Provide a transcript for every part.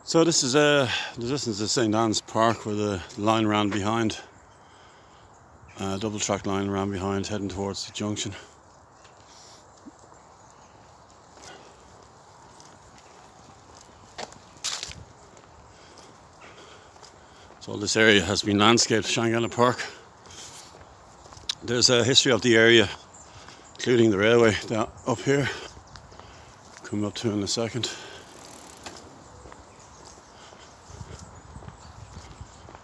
So this is the distance to St. Anne's Park, where the line ran behind, double track line ran behind, heading towards the junction. So this area has been landscaped, Shanganagh Park. There's a history of the area, including the railway down up here, coming up to in a second.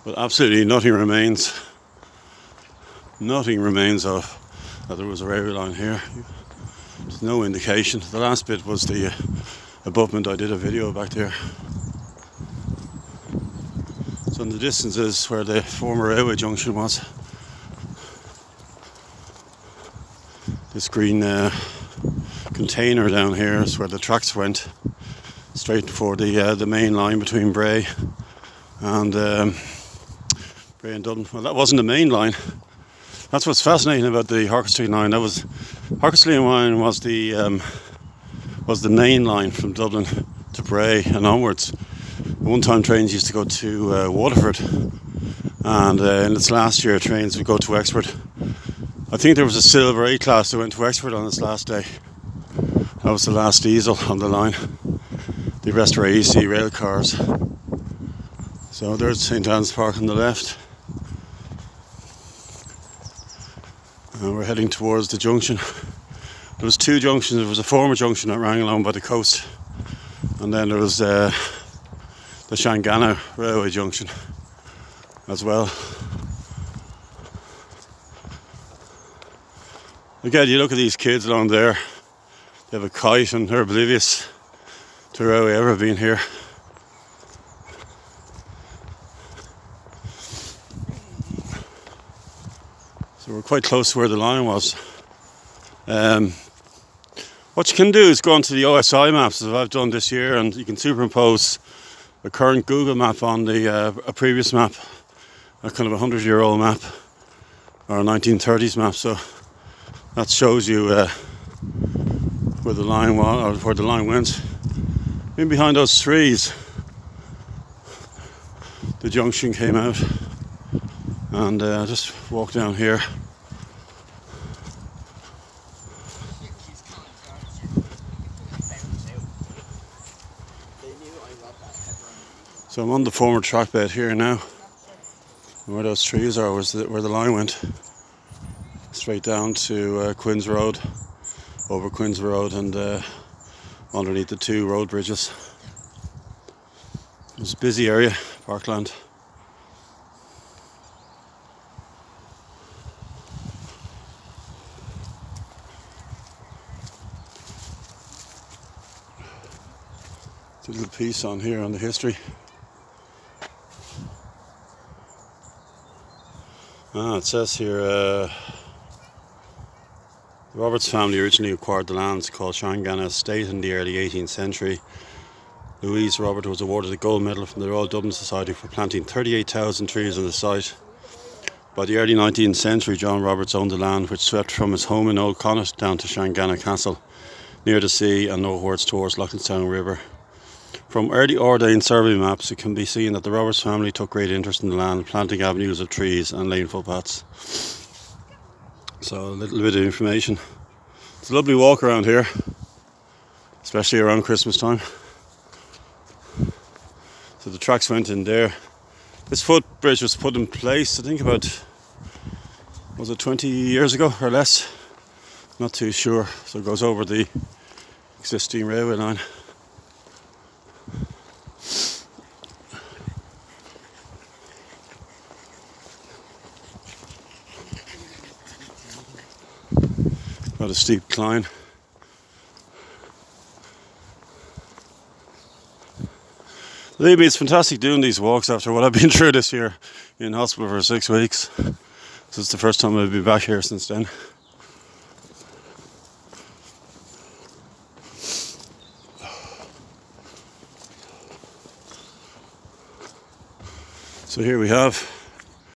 But absolutely nothing remains of that there was a railway line here. There's no indication. The last bit was the abutment. I did a video back there. So in the distance is where the former railway junction was. This green container down here is where the tracks went, straight for the main line between Bray and Dublin. Well, that wasn't the main line. That's what's fascinating about the Harcourt Street line. Harcourt Street line was the main line from Dublin to Bray and onwards. One-time trains used to go to Waterford, and in its last year, trains would go to Wexford. I think there was a Silver A class that went to Wexford on its last day. That was the last diesel on the line. The rest were AC rail cars. So there's St. Anne's Park on the left. And we're heading towards the junction. There was two junctions. There was a former junction that ran along by the coast, and then there was the Shanganagh Railway Junction as well. Again, you look at these kids along there. They have a kite and they're oblivious to railway ever being here. So we're quite close to where the line was. What you can do is go onto the OSI maps, as I've done this year, and you can superimpose a current Google map on a previous map, a kind of 100-year-old map or a 1930s map. So that shows you where the line was, or where the line went. In behind those trees, the junction came out, and just walk down here. So I'm on the former track bed here now, and where those trees are was where the line went, straight down to Quinns Road, over Quinns Road, and underneath the two road bridges. It's a busy area, parkland. A little piece on here on the history. It says here the Roberts family originally acquired the lands called Shanganagh Estate in the early 18th century. Louise Robert was awarded a gold medal from the Royal Dublin Society for planting 38,000 trees on the site. By the early 19th century, John Roberts owned the land, which swept from his home in Old Connaught down to Shanganagh Castle, near the sea, and northwards towards Lochlinstown River. From early ordained survey maps, it can be seen that the Roberts family took great interest in the land, planting avenues of trees and laying footpaths. So a little bit of information. It's a lovely walk around here, especially around Christmas time. So the tracks went in there. This footbridge was put in place, I think about, was it 20 years ago or less? Not too sure. So it goes over the existing railway line. Quite a steep climb. Believe me, it's fantastic doing these walks after what I've been through this year in hospital for 6 weeks. This is the first time I've been back here since then. So here we have